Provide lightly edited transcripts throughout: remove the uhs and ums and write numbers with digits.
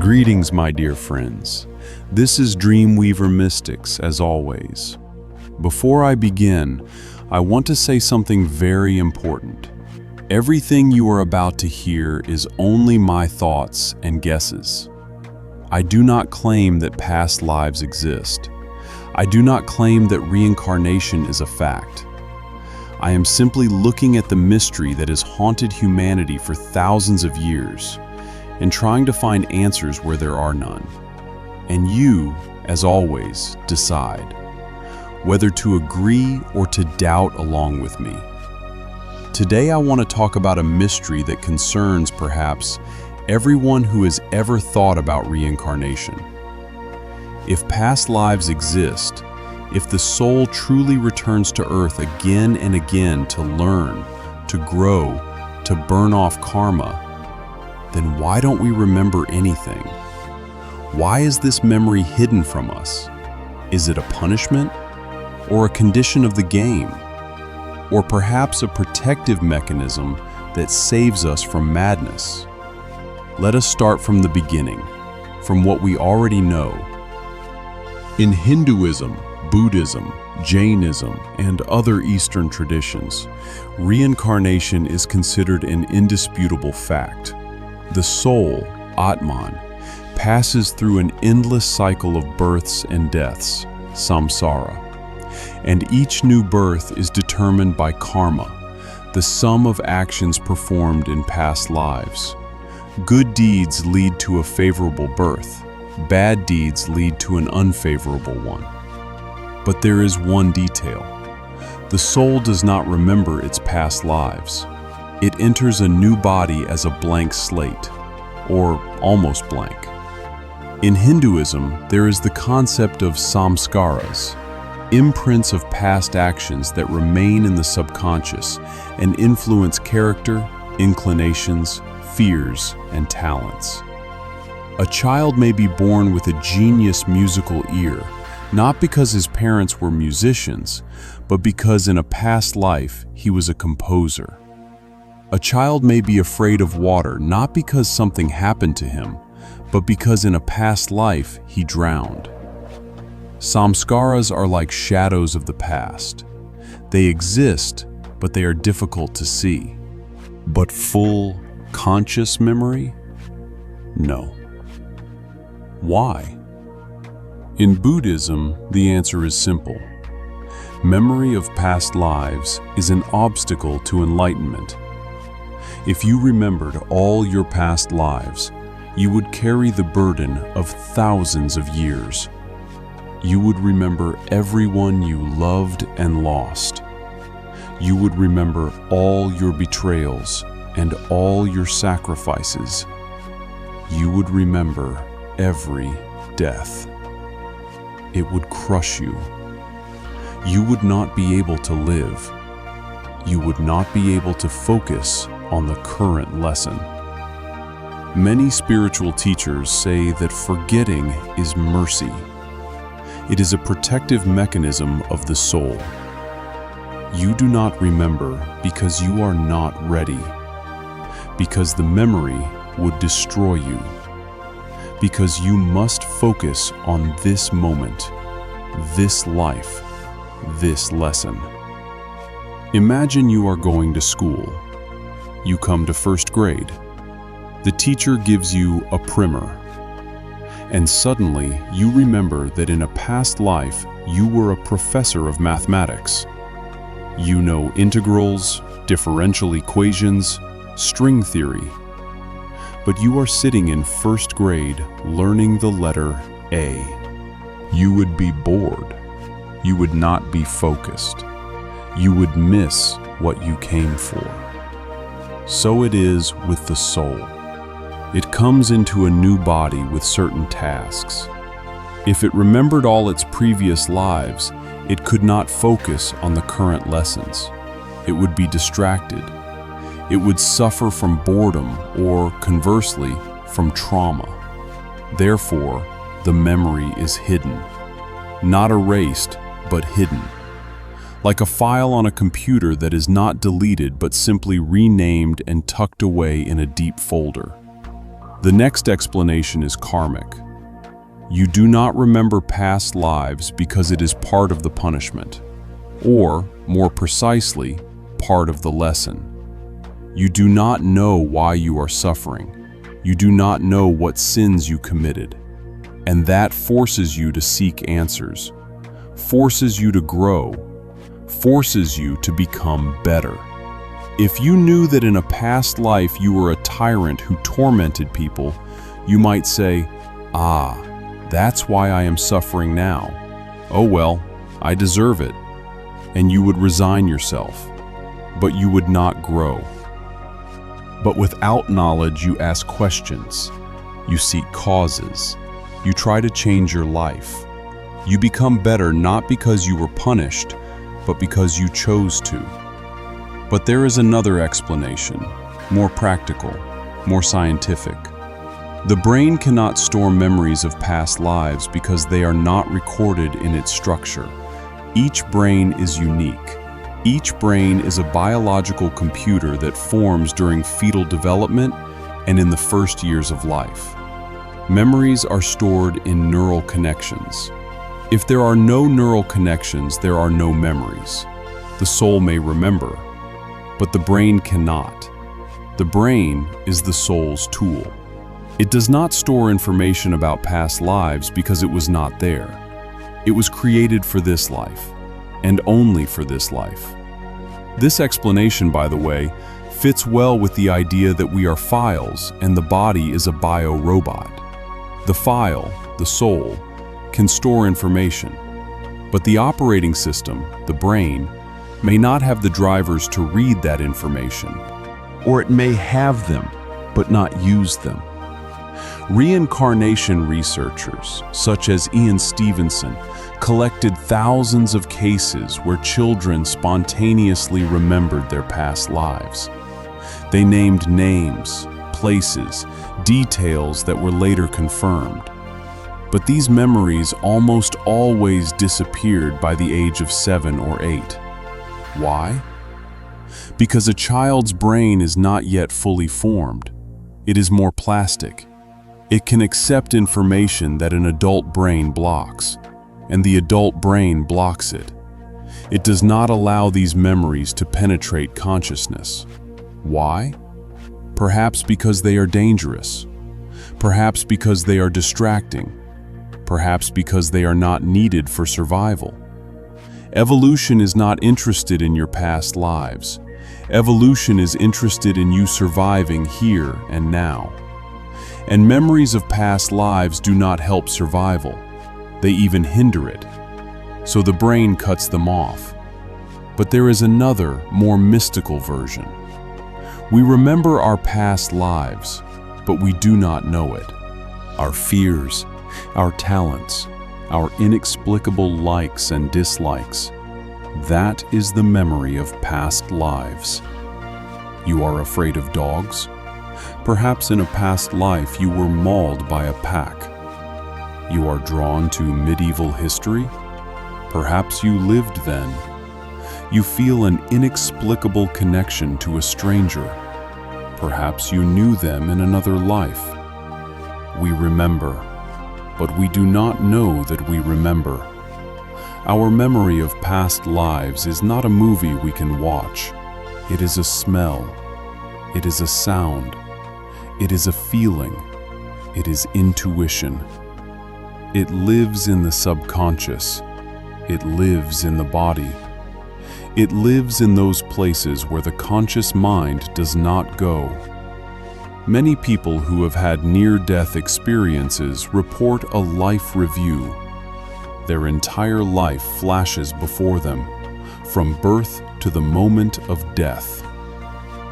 Greetings, my dear friends. This is Dreamweaver Mystics, as always. Before I begin, I want to say something very important. Everything you are about to hear is only my thoughts and guesses. I do not claim that past lives exist. I do not claim that reincarnation is a fact. I am simply looking at the mystery that has haunted humanity for thousands of years and trying to find answers where there are none. And you, as always, decide whether to agree or to doubt along with me. Today I want to talk about a mystery that concerns, perhaps, everyone who has ever thought about reincarnation. If past lives exist, if the soul truly returns to Earth again and again to learn, to grow, to burn off karma, then why don't we remember anything? Why is this memory hidden from us? Is it a punishment? Or a condition of the game? Or perhaps a protective mechanism that saves us from madness? Let us start from the beginning, from what we already know. In Hinduism, Buddhism, Jainism, and other Eastern traditions, reincarnation is considered an indisputable fact. The soul, Atman, passes through an endless cycle of births and deaths, samskara. And each new birth is determined by karma, the sum of actions performed in past lives. Good deeds lead to a favorable birth. Bad deeds lead to an unfavorable one. But there is one detail. The soul does not remember its past lives. It enters a new body as a blank slate, or almost blank. In Hinduism, there is the concept of samskaras, imprints of past actions that remain in the subconscious and influence character, inclinations, fears, and talents. A child may be born with a genius musical ear, not because his parents were musicians, but because in a past life he was a composer. A child may be afraid of water not because something happened to him, but because in a past life he drowned. Samskaras are like shadows of the past. They exist, but they are difficult to see. But full, conscious memory? No. Why? In Buddhism, the answer is simple. Memory of past lives is an obstacle to enlightenment. If you remembered all your past lives, you would carry the burden of thousands of years. You would remember everyone you loved and lost. You would remember all your betrayals and all your sacrifices. You would remember every death. It would crush you. You would not be able to live. You would not be able to focus on the current lesson. Many spiritual teachers say that forgetting is mercy. It is a protective mechanism of the soul. You do not remember because you are not ready, because the memory would destroy you, because you must focus on this moment, this life, this lesson. Imagine you are going to school. You come to first grade. The teacher gives you a primer. And suddenly you remember that in a past life you were a professor of mathematics. You know integrals, differential equations, string theory. But you are sitting in first grade learning the letter A. You would be bored. You would not be focused. You would miss what you came for. So it is with the soul. It comes into a new body with certain tasks. If it remembered all its previous lives, it could not focus on the current lessons. It would be distracted. It would suffer from boredom or, conversely, from trauma. Therefore, the memory is hidden. Not erased, but hidden. Like a file on a computer that is not deleted but simply renamed and tucked away in a deep folder. The next explanation is karmic. You do not remember past lives because it is part of the punishment, or, more precisely, part of the lesson. You do not know why you are suffering. You do not know what sins you committed. And that forces you to seek answers, forces you to grow, forces you to become better. If you knew that in a past life you were a tyrant who tormented people, you might say, "Ah, that's why I am suffering now. Oh well, I deserve it." And you would resign yourself, but you would not grow. But without knowledge, you ask questions. You seek causes. You try to change your life. You become better not because you were punished, but because you chose to. But there is another explanation, more practical, more scientific. The brain cannot store memories of past lives because they are not recorded in its structure. Each brain is unique. Each brain is a biological computer that forms during fetal development and in the first years of life. Memories are stored in neural connections. If there are no neural connections, there are no memories. The soul may remember, but the brain cannot. The brain is the soul's tool. It does not store information about past lives because it was not there. It was created for this life, and only for this life. This explanation, by the way, fits well with the idea that we are files and the body is a bio-robot. The file, the soul, can store information, but the operating system, the brain, may not have the drivers to read that information, or it may have them, but not use them. Reincarnation researchers, such as Ian Stevenson, collected thousands of cases where children spontaneously remembered their past lives. They named names, places, details that were later confirmed. But these memories almost always disappeared by the age of 7 or 8. Why? Because a child's brain is not yet fully formed. It is more plastic. It can accept information that an adult brain blocks, and the adult brain blocks it. It does not allow these memories to penetrate consciousness. Why? Perhaps because they are dangerous. Perhaps because they are distracting. Perhaps because they are not needed for survival. Evolution is not interested in your past lives. Evolution is interested in you surviving here and now. And memories of past lives do not help survival. They even hinder it. So the brain cuts them off. But there is another, more mystical version. We remember our past lives, but we do not know it. Our fears, our talents, our inexplicable likes and dislikes. That is the memory of past lives. You are afraid of dogs? Perhaps in a past life you were mauled by a pack. You are drawn to medieval history? Perhaps you lived then. You feel an inexplicable connection to a stranger. Perhaps you knew them in another life. We remember, but we do not know that we remember. Our memory of past lives is not a movie we can watch. It is a smell. It is a sound. It is a feeling. It is intuition. It lives in the subconscious. It lives in the body. It lives in those places where the conscious mind does not go. Many people who have had near-death experiences report a life review. Their entire life flashes before them, from birth to the moment of death.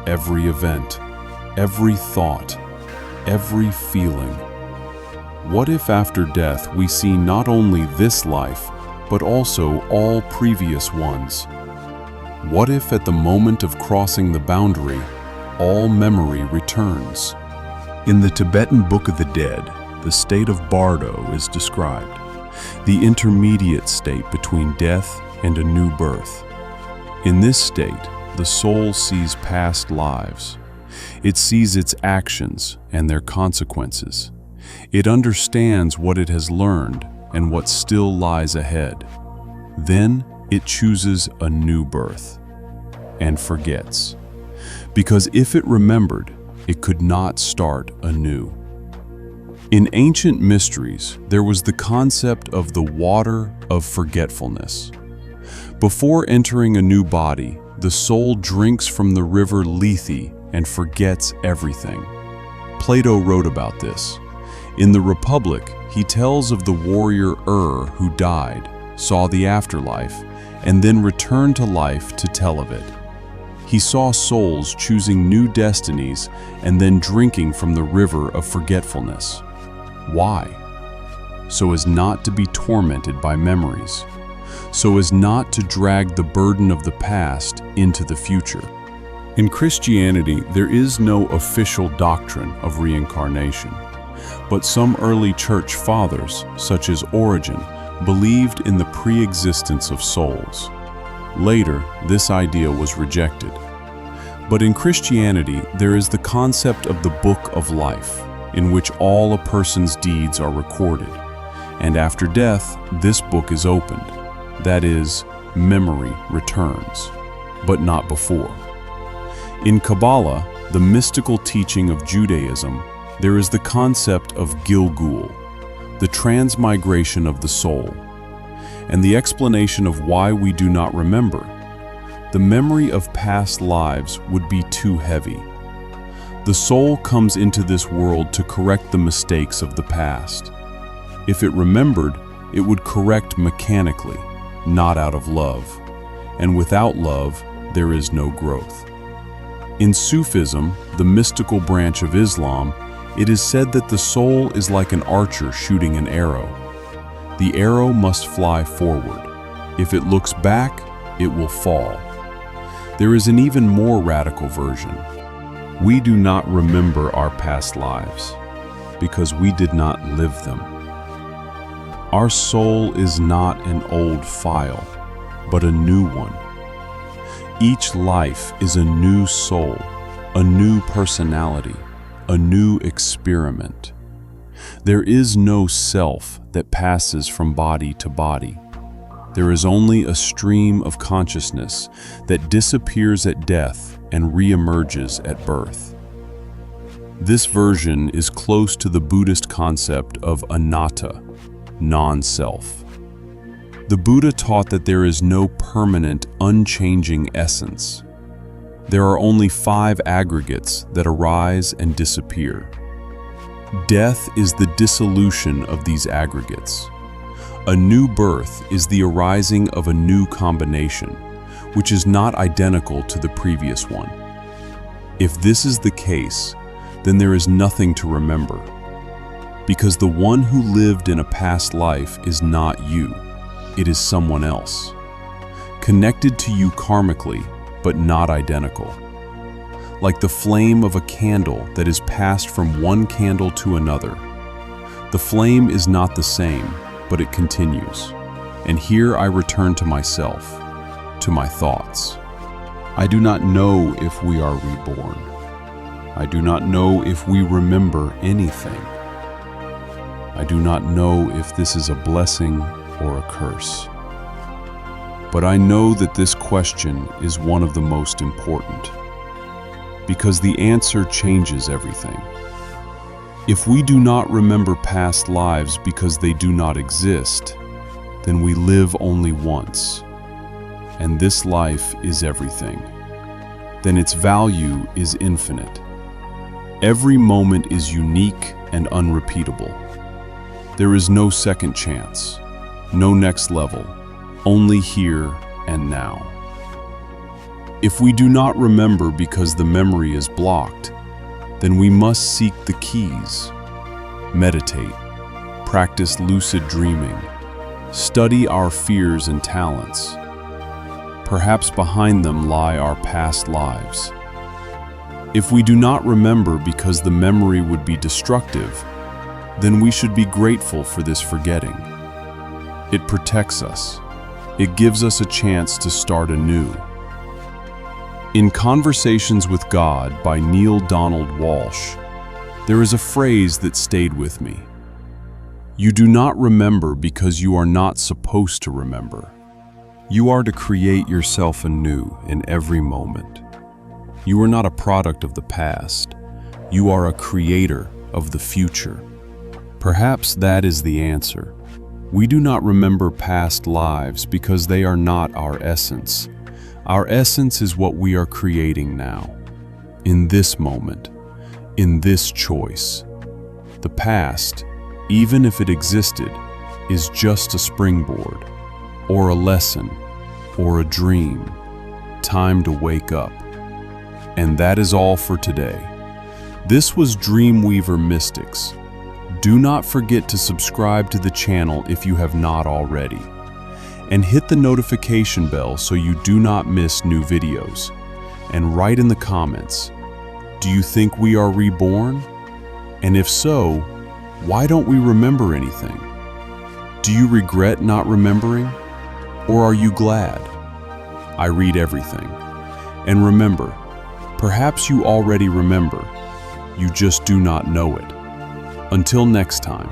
Every event, every thought, every feeling. What if after death we see not only this life, but also all previous ones? What if at the moment of crossing the boundary, all memory returns? In the Tibetan Book of the Dead, the state of Bardo is described, the intermediate state between death and a new birth. In this state, the soul sees past lives. It sees its actions and their consequences. It understands what it has learned and what still lies ahead. Then it chooses a new birth and forgets. Because if it remembered, it could not start anew. In ancient mysteries, there was the concept of the water of forgetfulness. Before entering a new body, the soul drinks from the river Lethe and forgets everything. Plato wrote about this. In the Republic, he tells of the warrior who died, saw the afterlife, and then returned to life to tell of it. He saw souls choosing new destinies and then drinking from the river of forgetfulness. Why? So as not to be tormented by memories, so as not to drag the burden of the past into the future. In Christianity, there is no official doctrine of reincarnation, but some early church fathers, such as Origen, believed in the pre-existence of souls. Later, this idea was rejected. But in Christianity, there is the concept of the book of life, in which all a person's deeds are recorded. And after death, this book is opened. That is, memory returns, but not before. In Kabbalah, the mystical teaching of Judaism, there is the concept of Gilgul, the transmigration of the soul, and the explanation of why we do not remember. The memory of past lives would be too heavy. The soul comes into this world to correct the mistakes of the past. If it remembered, it would correct mechanically, not out of love. And without love, there is no growth. In Sufism, the mystical branch of Islam, it is said that the soul is like an archer shooting an arrow. The arrow must fly forward. If it looks back, it will fall. There is an even more radical version. We do not remember our past lives because we did not live them. Our soul is not an old file, but a new one. Each life is a new soul, a new personality, a new experiment. There is no self that passes from body to body. There is only a stream of consciousness that disappears at death and reemerges at birth. This version is close to the Buddhist concept of anatta, non-self. The Buddha taught that there is no permanent, unchanging essence. There are only 5 aggregates that arise and disappear. Death is the dissolution of these aggregates. A new birth is the arising of a new combination, which is not identical to the previous one. If this is the case, then there is nothing to remember, because the one who lived in a past life is not you. It is someone else, connected to you karmically, but not identical. Like the flame of a candle that is passed from one candle to another. The flame is not the same, but it continues. And here I return to myself, to my thoughts. I do not know if we are reborn. I do not know if we remember anything. I do not know if this is a blessing or a curse. But I know that this question is one of the most important, because the answer changes everything. If we do not remember past lives because they do not exist, then we live only once, and this life is everything. Then its value is infinite. Every moment is unique and unrepeatable. There is no second chance, no next level, only here and now. If we do not remember because the memory is blocked, then we must seek the keys. Meditate, practice lucid dreaming, study our fears and talents. Perhaps behind them lie our past lives. If we do not remember because the memory would be destructive, then we should be grateful for this forgetting. It protects us. It gives us a chance to start anew. In Conversations with God by Neil Donald Walsh, there is a phrase that stayed with me. You do not remember because you are not supposed to remember. You are to create yourself anew in every moment. You are not a product of the past. You are a creator of the future. Perhaps that is the answer. We do not remember past lives because they are not our essence. Our essence is what we are creating now, in this moment, in this choice. The past, even if it existed, is just a springboard, or a lesson, or a dream, time to wake up. And that is all for today. This was Dreamweaver Mystics. Do not forget to subscribe to the channel if you have not already. And hit the notification bell so you do not miss new videos. And write in the comments, do you think we are reborn? And if so, why don't we remember anything? Do you regret not remembering? Or are you glad? I read everything. And remember, perhaps you already remember, you just do not know it. Until next time.